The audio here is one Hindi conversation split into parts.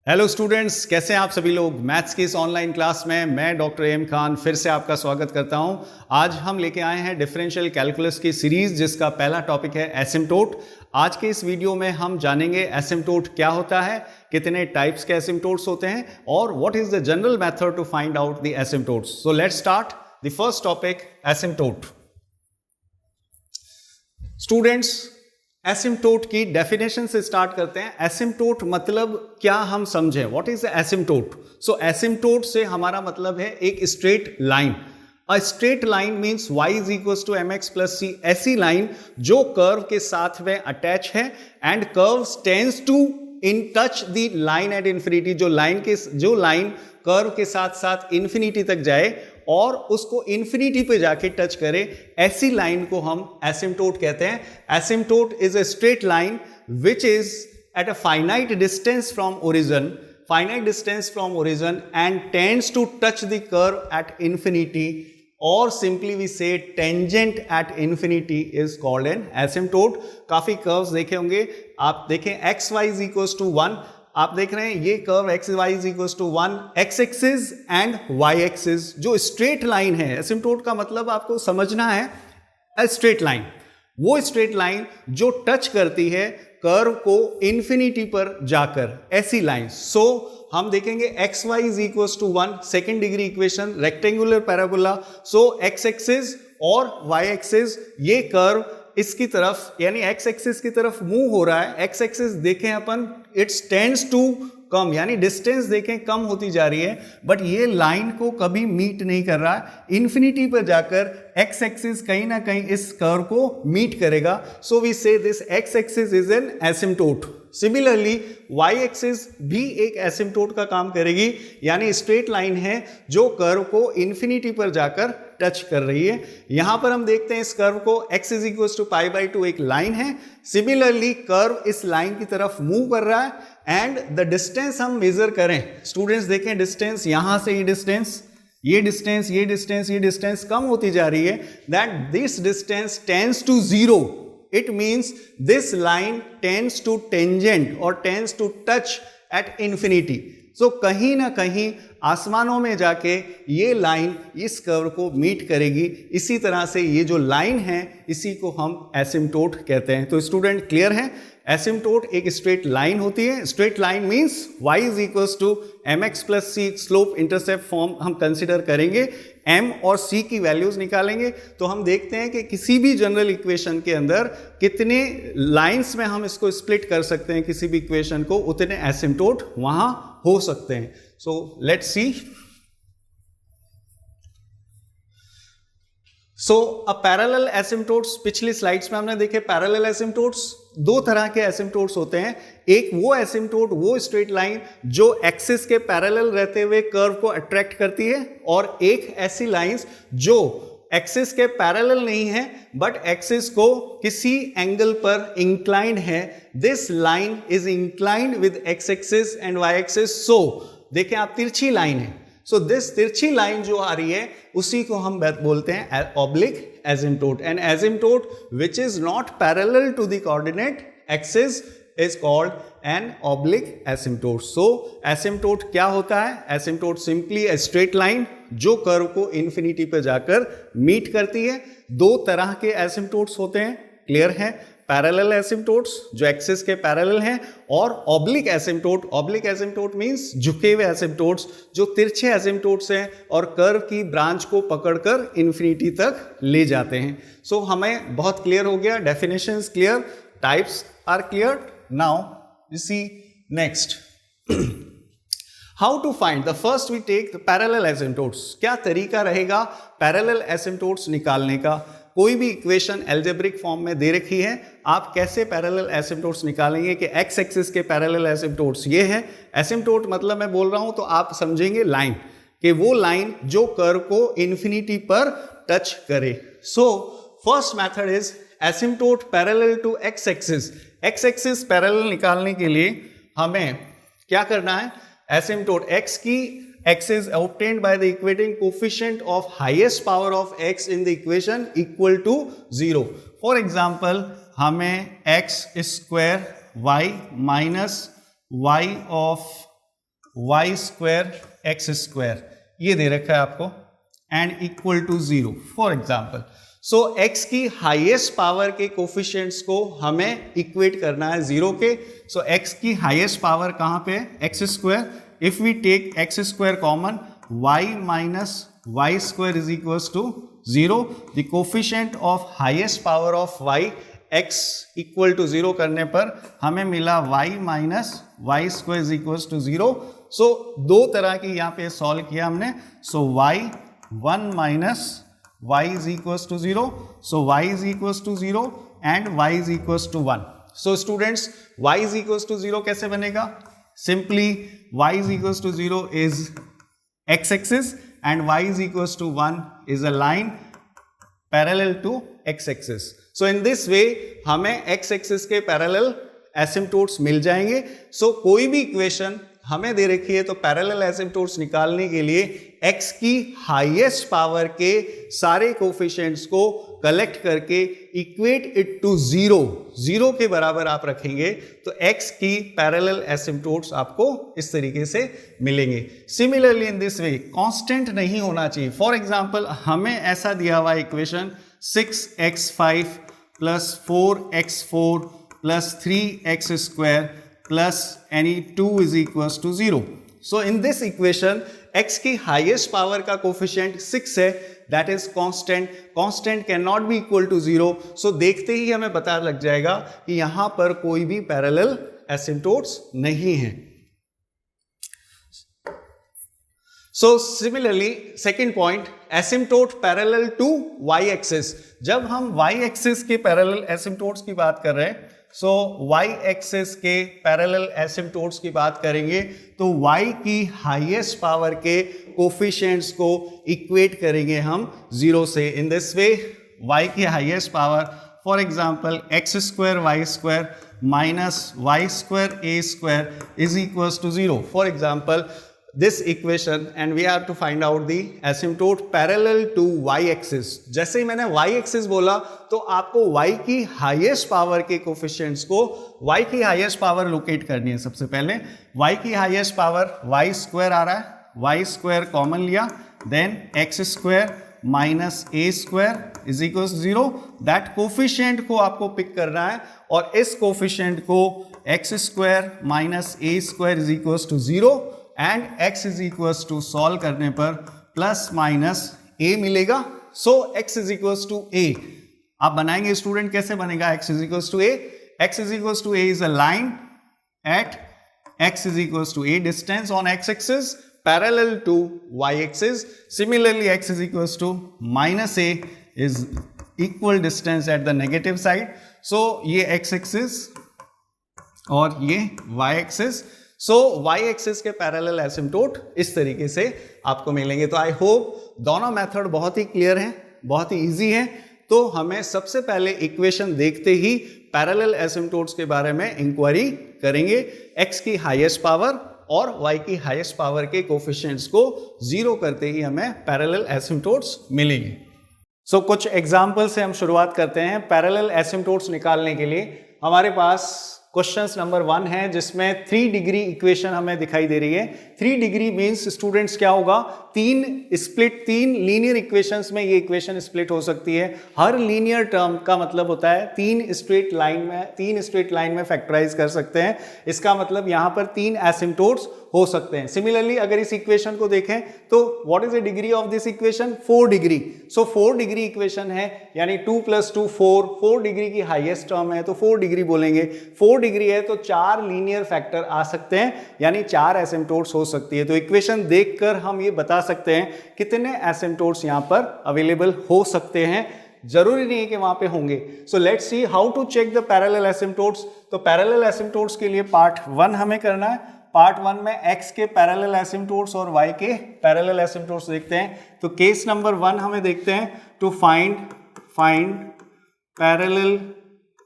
हेलो स्टूडेंट्स, कैसे हैं आप सभी लोग। मैथ्स की इस ऑनलाइन क्लास में मैं डॉक्टर एम खान फिर से आपका स्वागत करता हूं। आज हम लेके आए हैं डिफरेंशियल कैलकुलस की सीरीज, जिसका पहला टॉपिक है एसिम्प्टोट। आज के इस वीडियो में हम जानेंगे एसिम्प्टोट क्या होता है, कितने टाइप्स के एसिम्प्टोट्स होते हैं और what is the general method to find out the asymptotes. So let's start the first topic, asymptote. Students, asymptote की डेफिनेशन से स्टार्ट करते हैं। एसिम्प्टोट मतलब क्या हम समझें, what is asymptote. So asymptote से हमारा मतलब है एक straight line. A straight line means y is equal to mx plus c, ऐसी लाइन जो कर्व के साथ में अटैच है and curve tends to in touch the line at infinity. जो लाइन कर्व के साथ साथ इंफिनिटी तक जाए और उसको इंफिनिटी पे जाके टच करे, ऐसी लाइन को हम एसिम्प्टोट कहते हैं। Asymptote is a straight line which is at a finite distance from origin and tends to touch the curve at infinity, or simply we say tangent at infinity is called an asymptote। काफी कर्व्स देखे होंगे आप, देखें x y is equals to 1, आप देख रहे हैं ये curve x y is equals to 1, x axis and y axis जो स्ट्रेट लाइन है। एसिम्प्टोट का मतलब आपको समझना है अ स्ट्रेट लाइन, वो स्ट्रेट लाइन जो टच करती है कर्व को इंफिनिटी पर जाकर, ऐसी लाइन। सो हम देखेंगे x y is equal to 1, second degree equation, rectangular parabola. So x axis और वाई एक्सिस, ये कर्व इसकी तरफ यानी एक्स एक्सिस की तरफ मूव हो रहा है। एक्स एक्सिस देखें अपन, इट्स टेंड्स टू कम, यानी डिस्टेंस देखें कम होती जा रही है, बट ये लाइन को कभी मीट नहीं कर रहा है। इंफिनिटी पर जाकर एक्स एक्सिस कहीं ना कहीं इस कर्व को मीट करेगा। So we say this x axis is an asymptote. Similarly y axis भी एक एसिम्प्टोट का काम करेगी, यानी स्ट्रेट लाइन है जो कर्व को इंफिनिटी पर जाकर टच कर रही है। यहां पर हम देखते हैं इस कर्व को x is equal to pi by 2 एक लाइन है। सिमिलरली कर्व इस लाइन की तरफ मूव कर रहा है एंड द डिस्टेंस हम मेजर करें, स्टूडेंट्स देखें डिस्टेंस, यहां से ये डिस्टेंस, ये डिस्टेंस, ये डिस्टेंस, ये डिस्टेंस कम होती जा रही है, that this distance tends to 0। It means this line tends to tangent or tends to touch at infinity. So कहीं ना कहीं आसमानों में जाके ये लाइन इस कर्व को मीट करेगी। इसी तरह से ये जो लाइन है इसी को हम एसिम्प्टोट कहते हैं। तो स्टूडेंट क्लियर है, एसिम्प्टोट एक स्ट्रेट लाइन होती है। Straight line means y is equals to mx plus c, slope intercept form हम कंसिडर करेंगे, m और c की वैल्यूज निकालेंगे। तो हम देखते हैं कि किसी भी जनरल इक्वेशन के अंदर कितने लाइंस में हम इसको स्प्लिट कर सकते हैं, किसी भी इक्वेशन को, उतने एसिम्प्टोट वहां हो सकते हैं। सो let's C. So a parallel asymptotes, पिछली स्लाइड्स में हमने देखे पैरेलल एसिम्प्टोट्स। दो तरह के एसिम्प्टोट्स होते हैं, एक वो एसिम्प्टोट, वो स्ट्रेट लाइन जो एक्सिस के पैरेलल रहते हुए कर्व को अट्रैक्ट करती है, और एक ऐसी लाइंस जो एक्सिस के पैरेलल नहीं है बट एक्सिस को किसी एंगल पर इंक्लाइंड है। This line is inclined with X axis and Y axis. So देखें आप, तिरछी लाइन है। सो दिस तिरछी लाइन जो आ रही है उसी को हम बोलते हैं oblique asymptote. And asymptote which is not parallel to the coordinate axis is called an oblique asymptote. So asymptote क्या होता है? Asymptote simply a straight line जो कर्व को इंफिनिटी पे जाकर मीट करती है। दो तरह के एसिम्प्टोट्स होते हैं, क्लियर है, पैरेलल एसिम्प्टोट्स जो एक्सिस के पैरेलल हैं, और oblique asymptote. Oblique asymptote means झुके हुए एसिम्प्टोट्स जो तिरछे एसिम्प्टोट्स हैं और कर्व की ब्रांच को पकड़कर इंफिनिटी तक ले जाते हैं। सो हमें बहुत क्लियर हो गया, definitions clear, types are clear. Now you see next, how to find the first we take the parallel asymptotes. क्या तरीका रहेगा पैरेलल एसिम्प्टोट्स निकालने का? कोई भी इक्वेशन एल्जेब्रिक फॉर्म में दे रखी है, आप कैसे पैरेलल एसिम्प्टोट्स निकालेंगे कि एक्स एक्सिस के पैरेलल एसिम्प्टोट्स ये है। एसिम्प्टोट मतलब मैं बोल रहा हूं तो आप समझेंगे लाइन, कि वो लाइन जो कर्व को इंफिनिटी पर टच करे। So first method is asymptote parallel to x axis. X axis parallel निकालने के लिए हमें क्या करना है? एसिम्प्टोट x की axis obtained by the equating coefficient of highest power of x in the equation equal to 0. For example, हमें x square y minus y of y square x square, ये दे रखा है आपको, and equal to 0 for example. So x की हाईएस्ट पावर के कोफिशिएंट्स को हमें इक्वेट करना है 0 के। सो x की हाईएस्ट पावर कहाँ पे है, x square. If we take x square common, y minus y square is equals to 0। The coefficient of highest power of y x equal to 0 करने पर हमें मिला y minus y square is equals to 0। So दो तरह की यहाँ पे सॉल्व किया हमने। So y 1 minus y is equals to 0, so y is equals to 0 and y is equals to 1. So students, y is equals to 0 कैसे बनेगा? Simply y is equals to 0 is x-axis and y is equals to 1 is a line parallel to x-axis. So in this way हमें x-axis के parallel asymptotes मिल जाएंगे। So कोई भी इक्वेशन हमें दे रखी है तो पैरेलल एसिम्पटोट्स निकालने के लिए x की हाईएस्ट पावर के सारे कोफिशिएंट्स को कलेक्ट करके इक्वेट इट टू 0 के बराबर आप रखेंगे तो x की पैरेलल एसिम्पटोट्स आपको इस तरीके से मिलेंगे। Similarly in this way constant नहीं होना चाहिए। फॉर एग्जांपल हमें ऐसा दिया हुआ equation 6x5 plus 4x4 plus 3x square plus any 2 is equals to 0. So in this equation x की highest power का coefficient 6 है, that is constant. Constant cannot be equal to 0. So देखते ही हमें पता लग जाएगा कि यहाँ पर कोई भी parallel asymptotes नहीं है। So similarly second point, asymptote parallel to y-axis. जब हम y-axis के parallel asymptotes की बात कर रहे हैं, सो y एक्सिस के पैरेलल एसिम्पटोट्स की बात करेंगे तो y की हाईएस्ट पावर के कोफिशिएंट्स को इक्वेट करेंगे हम 0 से। इन दिस वे y की highest power for example x square y square minus y square a square is equals to 0 for example this equation and we have to find out the asymptote parallel to y-axis। जैसे ही मैंने y-axis बोला तो आपको y की हाईएस्ट पावर के कोफिशिएंट्स को y की हाईएस्ट पावर लोकेट करनी है। सबसे पहले y की हाईएस्ट पावर y स्क्वायर आ रहा है, y स्क्वायर कॉमन लिया, then x square minus a square is equal 0। That coefficient को आपको पिक करना है और इस कोफिशिएंट को x square minus a square is equal to 0 and x is equals to solve करने पर प्लस माइनस a मिलेगा। So x is equals to a आप बनाएंगे स्टूडेंट, कैसे बनेगा x is equals to a? x is equals to a is a line at x is equals to a distance on x axis parallel to y axis. Similarly x is equals to minus a is equal distance at the negative side. So ये x एक्सिस और ये y axis. So y axis के पैरेलल एसिम्पटोट इस तरीके से आपको मिलेंगे। तो आई होप दोनों मेथड बहुत ही क्लियर हैं, बहुत ही इजी हैं। तो हमें सबसे पहले इक्वेशन देखते ही पैरेलल एसिम्पटोट्स के बारे में इंक्वायरी करेंगे। x की हाईएस्ट पावर और y की हाईएस्ट पावर के कोफिशिएंट्स को 0 करते ही हमें पैरेलल एसिम्पटोट्स मिलेंगे। सो कुछ एग्जाम्पल से हम शुरुआत करते हैं। पैरेलल एसिम्पटोट्स निकालने के लिए हमारे पास क्वेश्चंस नंबर 1 है जिसमें 3 डिग्री इक्वेशन हमें दिखाई दे रही है। 3 डिग्री मींस स्टूडेंट्स क्या होगा, 3 लीनियर इक्वेशंस में ये इक्वेशन स्प्लिट हो सकती है। हर लीनियर टर्म का मतलब होता है 3 स्ट्रेट लाइन में फैक्टराइज कर सकते हैं। इसका मतलब यहाँ पर 3 एसिम्पटोट्स हो सकते हैं। सिमिलरली अगर इस इक्वेशन को देखें तो what is the degree of this equation, 4 degree. So 4 degree equation है यानी 2 + 2 4 डिग्री की हाईएस्ट टर्म है तो 4 डिग्री बोलेंगे। 4 डिग्री है तो 4 लीनियर फैक्टर आ सकते हैं यानी 4 एसिम्पटोट्स हो सकती है। तो इक्वेशन देखकर हम ये बता सकते हैं कितने एसिम्पटोट्स यहाँ पर अवेलेबल हो सकते हैं, जरूरी नहीं है कि वहां पे होंगे। So let's see how to check the parallel asymptotes. तो पैरेलल एसिम्पटोट्स के लिए पार्ट 1 हमें करना है। पार्ट 1 में x के पैरेलल एसिम्पटोट्स और y के पैरेलल एसिम्पटोट्स देखते हैं। तो केस नंबर 1 हमें देखते हैं to find parallel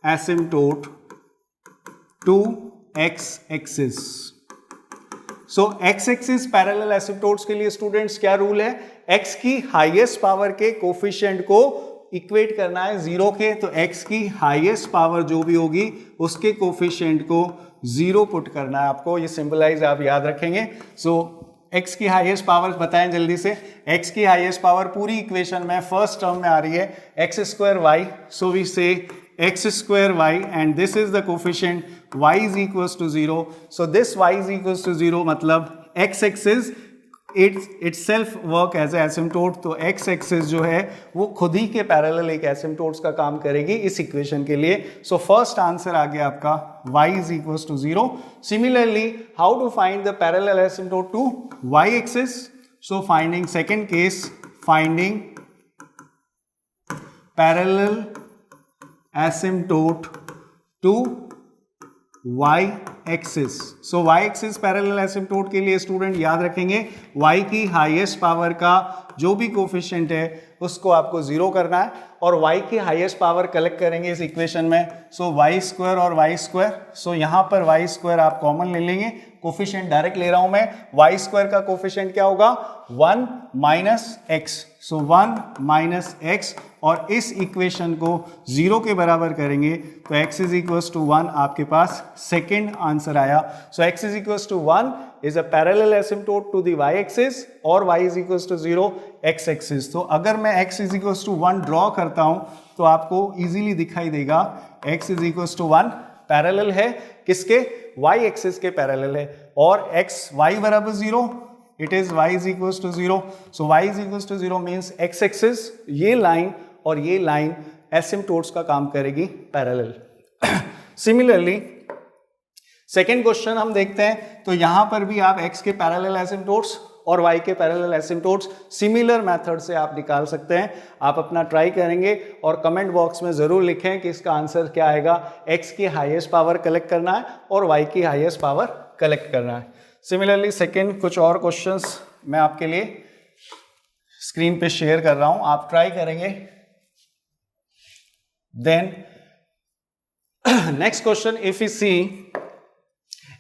asymptote to x axis. So x axis parallel asymptotes के लिए स्टूडेंट्स क्या रूल है, x की हाईएस्ट पावर के कोफिशिएंट को इक्वेट करना है 0 के। तो x की हाईएस्ट पावर जो भी होगी उसके कोफिशिएंट को 0 पुट करना है आपको, ये सिंबलाइज आप याद रखेंगे। सो x की हाईएस्ट पावर बताएं जल्दी से, x की हाईएस्ट पावर पूरी इक्वेशन में फर्स्ट टर्म में आ रही है x square Y, so we say X square Y and this is the coefficient y is equals to 0, so this y is equals to 0 मतलब x axis itself work as asymptote, तो x एक्सिस जो है वो खुद ही के पैरेलल एक एसिम्टोट्स का काम करेगी इस इक्वेशन के लिए। सो फर्स्ट आंसर आ गया आपका y is equals to 0। Similarly how to find the parallel asymptote to y axis, so finding second case, finding parallel asymptote to y axis. So y axis parallel asymptote के लिए स्टूडेंट याद रखेंगे y की हाईएस्ट पावर का जो भी कोफिशिएंट है उसको आपको 0 करना है और y की हाईएस्ट पावर कलेक्ट करेंगे इस इक्वेशन में। सो y स्क्वायर और y स्क्वायर, सो यहाँ पर y स्क्वायर आप कॉमन ले लेंगे, कोफिशिएंट डायरेक्ट ले रहा हूं मैं, y स्क्वायर का कोफिशिएंट क्या होगा 1 माइनस एक्स, सो 1 माइनस एक्स और इस इक्वेशन को 0 के बराबर करेंगे तो x इज इक्वल्स टू 1 आपके पास सेकेंड आंसर आया। So x is equals to 1 is a parallel asymptote to the y axis और y is equals to 0 x axis. तो अगर मैं x is equals to 1 draw करता हूं तो आपको इजीली दिखाई देगा x is equals to 1 parallel है किसके, y एक्सिस के पैरेलल है और x y बराबर 0, it is y is equals to 0, so y is equals to 0 means x axis ये लाइन और ये लाइन एसिम्टोट्स का काम करेगी पैरेलल। सिमिलरली सेकेंड क्वेश्चन हम देखते हैं, तो यहां पर भी आप x के पैरेलल एसिम्टोट्स और y के पैरेलल एसिम्टोट्स सिमिलर मेथड से आप निकाल सकते हैं। आप अपना ट्राई करेंगे और कमेंट बॉक्स में जरूर लिखें कि इसका आंसर क्या आएगा। x की हाईएस्ट पावर कलेक्ट करना है और y की हाईएस्ट पावर कलेक्ट करना है। सिमिलरली सेकेंड कुछ और क्वेश्चंस मैं आपके लिए स्क्रीन पे शेयर कर रहा हूं, आप ट्राई करेंगे। Then next question, if you see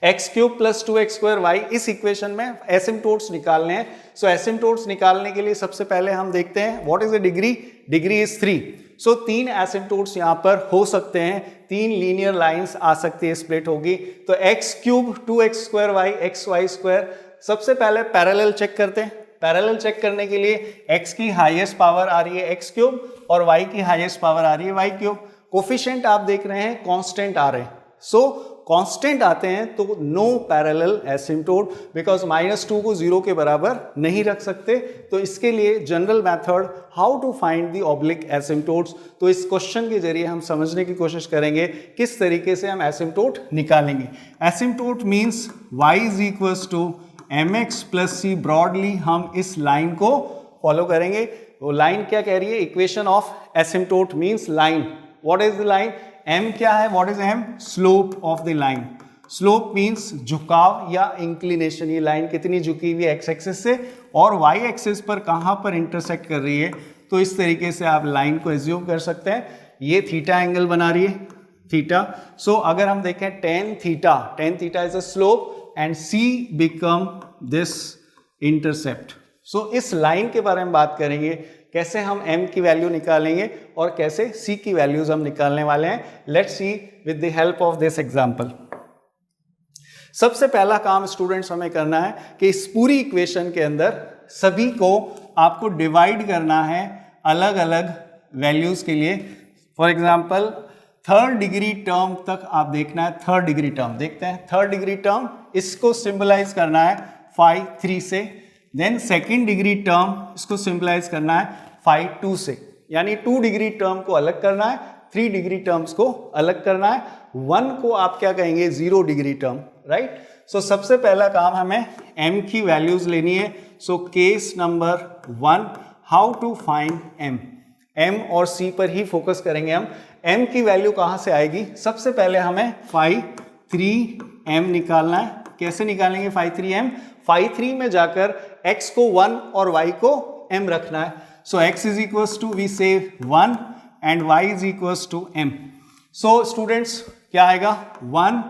x cube plus 2x square y, इस इक्वेशन में एसिम्टोट्स निकालने हैं। सो एसिम्टोट्स निकालने के लिए सबसे पहले हम देखते हैं what is the degree, degree is 3। So 3 asymptotes यहां पर हो सकते हैं, 3 लीनियर लाइंस आ सकती है, स्प्लिट होगी। तो x cube 2x square y x y square, सबसे पहले पैरेलल चेक करते हैं। पैरेलल चेक करने के लिए x की हाईएस्ट पावर आ रही है एक्स क्यूब और y की हाईएस्ट पावर आ रही है वाई क्यूब। कोफिशिएंट आप देख रहे हैं कांस्टेंट आ रहे हैं, सो कांस्टेंट आते हैं तो नो पैरेलल एसिम्टोट, बिकॉज -2 को 0 के बराबर नहीं रख सकते। तो इसके लिए general method how to find the oblique asymptotes, तो इस क्वेश्चन के जरिए हम समझने की कोशिश करेंगे किस तरीके से हम एसिम्टोट निकालेंगे। Asymptote means y is equals to mx plus c, broadly हम इस लाइन को फॉलो करेंगे। वो लाइन क्या कह रही है, equation of asymptote means line. What is the line, m क्या है, what is m, slope of the line. Slope means झुकाव या इंक्लिनेशन, ये लाइन कितनी झुकी हुई है x एक्सिस से और y एक्सिस पर कहां पर इंटरसेक्ट कर रही है। तो इस तरीके से आप लाइन को एज्यूम कर सकते हैं, ये थीटा एंगल बना रही है, थीटा। सो अगर हम देखें tan theta is a slope and c become this intercept. So इस लाइन के बारे में बात करेंगे, कैसे हम m की वैल्यू निकालेंगे और कैसे c की वैल्यूज हम निकालने वाले हैं। Let's see with the help of this example. सबसे पहला काम स्टूडेंट्स हमें करना है कि इस पूरी इक्वेशन के अंदर सभी को आपको डिवाइड करना है अलग अलग वैल्यूज के लिए। For example third degree term तक आप देखना है, थर्ड डिग्री टर्म देखते हैं। थर्ड डिग्री टर्म इसको सिंबलाइज करना है phi 3 से, देन सेकेंड डिग्री टर्म इसको सिंपलाइज करना है phi 2 से, यानी 2 डिग्री टर्म को अलग करना है, 3 डिग्री टर्म्स को अलग करना है, 1 को आप क्या कहेंगे 0 डिग्री टर्म, राइट। सो सबसे पहला काम हमें m की वैल्यूज लेनी है। So case number 1, how to find m और c पर ही फोकस करेंगे हम। m की वैल्यू कहां से आएगी, सबसे पहले हमें phi 3m निकालना है। कैसे निकालेंगे phi 3m, phi 3 में जाकर x को 1 और y को m रखना है। So x is equals to we say 1 and y is equals to m। So students क्या आएगा 1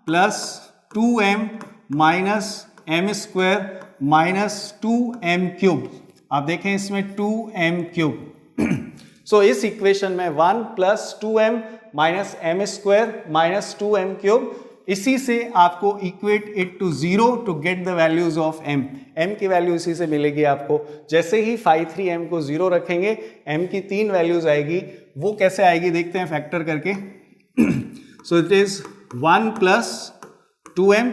plus 2m minus m square minus 2m cube. आप देखें इसमें 2m क्यूब। सो इस इक्वेशन में 1 plus 2m minus m square minus 2m cube, इसी से आपको equate it to 0 to get the values of m। m की वैल्यू इसी से मिलेगी आपको। जैसे ही phi 3m को 0 रखेंगे m की 3 वैल्यूज आएगी। वो कैसे आएगी देखते हैं फैक्टर करके। सो it is 1 plus 2m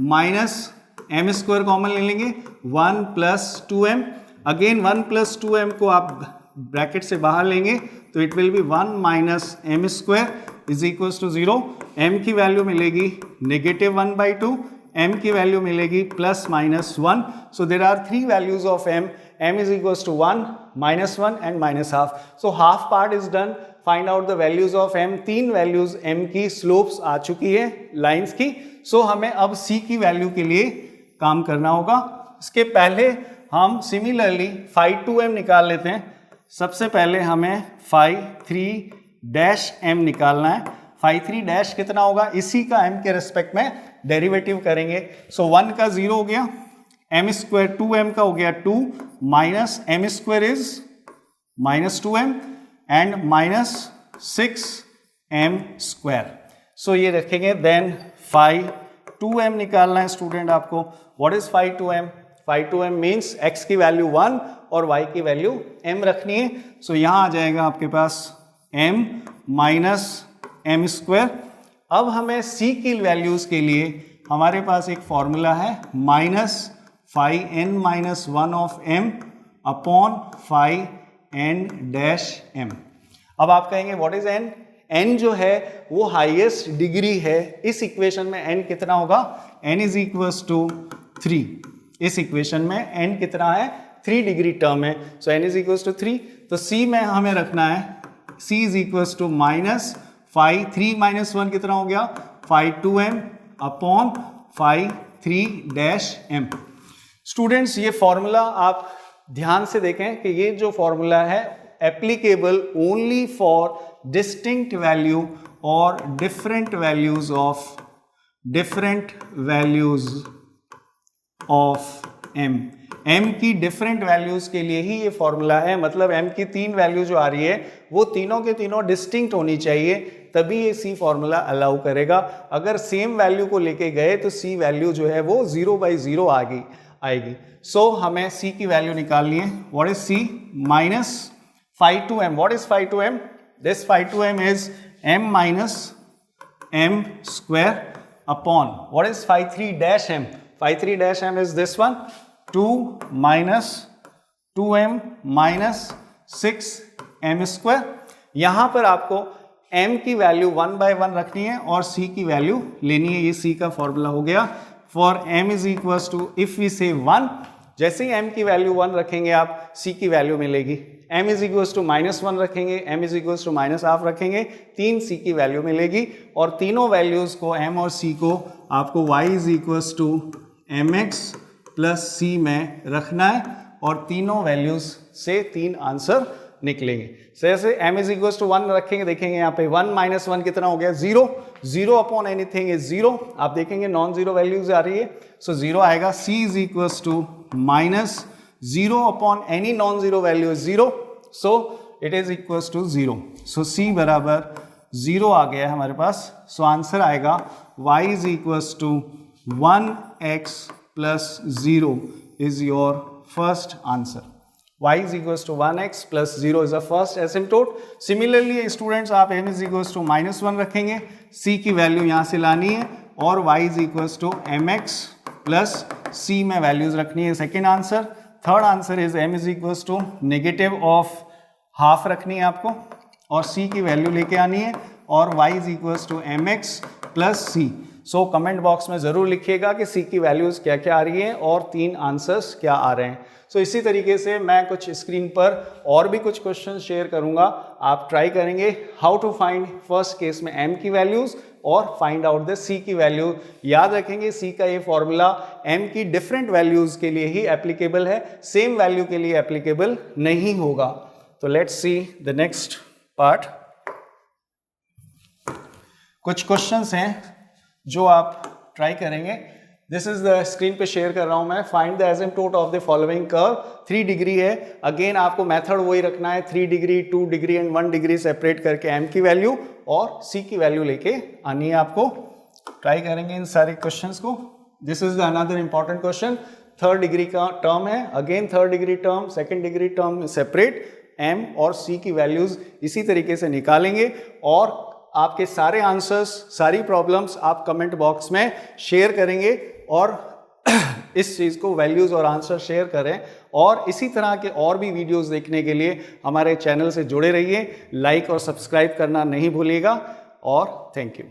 minus m square common ले लेंगे, 1 plus 2m, again 1 plus 2m को आप ब्रैकेट से बाहर लेंगे तो it will be 1 minus M square is equal to 0। m की वैल्यू मिलेगी -1/2, m की वैल्यू मिलेगी +-1। So there are 3 values of m is equal to 1, -1 and -½ so half part is done. Find out the values of m। 3 वैल्यूज m की स्लोप्स आ चुकी है लाइंस की। सो हमें अब c की वैल्यू के लिए काम करना होगा। इसके पहले हम सिमिलरली phi 2m निकाल लेते हैं। सबसे पहले हमें phi 3-m निकालना है। phi 3 कितना होगा, इसी का m के रेस्पेक्ट में डेरिवेटिव करेंगे। सो 1 का 0 हो गया, m स्क्वायर 2m का हो गया 2, minus m square is -2m and -6m square. So ये रखेंगे। देन phi 2m निकालना है स्टूडेंट आपको। What is phi 2m? phi 2m means x की वैल्यू 1 और y की वैल्यू m रखनी है। सो यहां आ जाएगा आपके पास m माइनस m स्क्वायर। अब हमें c की वैल्यूज के लिए हमारे पास एक फॉर्मूला है -phi n-1 of m upon phi n-m। अब आप कहेंगे व्हाट इज n? n जो है वो हाईएस्ट डिग्री है। इस इक्वेशन में n कितना होगा? n is equals to 3। इस इक्वेशन में n कितना है? 3 डिग्री टर्म है। So n is equals to 3। तो c में हमें रखना है c is equals to -phi 3-1 कितना हो गया? phi 2m upon phi 3-m। Students ये फॉर्मूला आप ध्यान से देखें कि ये जो फॉर्मूला है applicable only for distinct value और different values of m। m की डिफरेंट वैल्यूज के लिए ही ये फॉर्मूला है। मतलब m की 3 वैल्यू जो आ रही है वो तीनों के तीनों डिस्टिंक्ट होनी चाहिए, तभी ये c फॉर्मूला अलाउ करेगा। अगर सेम वैल्यू को लेके गए तो c वैल्यू जो है वो 0/0 आएगी। सो हमें c की वैल्यू निकालनी है। What is c? -phi 2m। What is phi 2m? This phi 2m is m minus m square upon what is phi 3-m? phi 3-m is this one, 2 minus 2m minus 6m square. यहां पर आपको m की वैल्यू 1/1 रखनी है और c की वैल्यू लेनी है। ये c का फॉर्मूला हो गया। For m is equals to if we say 1, जैसे ही m की वैल्यू 1 रखेंगे आप c की वैल्यू मिलेगी। m इज इक्वल्स टू -1 रखेंगे, m इज इक्वल्स टू -½ रखेंगे, 3 c की वैल्यू मिलेगी। और तीनों वैल्यूज को m और c को आपको y is equals to mx plus c में रखना है और तीनों वैल्यूज से 3 आंसर निकलेंगे। जैसे m इज इक्वल्स टू 1 रखेंगे, देखेंगे यहाँ पे 1 - 1 कितना हो गया? 0। 0 अपॉन एनीथिंग इज 0। आप देखेंगे नॉन जीरो वैल्यूज आ रही है, सो 0 आएगा। c is equals to -0 upon any non zero value is 0, so it is equals to 0। So c बराबर 0 आ गया है हमारे पास। सो आंसर आएगा y is equals to 1x plus 0 is your first answer. Y is equals to 1x plus 0 is the first asymptote. Similarly students आप m is equals to -1 रखेंगे, c की वैल्यू यहाँ से लानी है और y is equals to mx plus c में वैल्यूज रखनी है। Second answer. Third answer is m is equals to -½ रखनी है आपको और c की वैल्यू लेके आनी है और y is equals to mx plus c। So comment box में ज़रूर लिखिएगा कि c की वैल्यूज़ क्या क्या आ रही हैं और 3 आंसर्स क्या आ रहे हैं। सो इसी तरीके से मैं कुछ स्क्रीन पर और भी कुछ क्वेश्चन शेयर करूंगा। आप ट्राई करेंगे how to find first case में m की वैल्यूज़ और फाइंड आउट द c की वैल्यू। याद रखेंगे c का ये फॉर्मूला m की डिफरेंट वैल्यूज़ के लिए ही एप्लीकेबल है, सेम वैल्यू के लिए एप्लीकेबल नहीं होगा। तो let's see the next part. कुछ क्वेश्चंस हैं जो आप ट्राई करेंगे। दिस इज द स्क्रीन पे शेयर कर रहा हूं मैं। Find the asymptote of the following curve. 3 degree है। अगेन आपको मेथड वही रखना है, 3 degree 2 degree and 1 degree separate करके m की वैल्यू और c की वैल्यू लेके आनी है आपको। ट्राई करेंगे इन सारे क्वेश्चंस को। This is another important question, third degree का टर्म है, again third degree term, second degree term separate, m और c की वैल्यूज इसी तरीके से निकालेंगे और आपके सारे आंसर्स, सारी प्रॉब्लम्स आप कमेंट बॉक्स में शेयर करेंगे और इस चीज़ को वैल्यूज और आंसर शेयर करें। और इसी तरह के और भी वीडियोस देखने के लिए हमारे चैनल से जुड़े रहिए, लाइक और सब्सक्राइब करना नहीं भूलिएगा और थैंक यू।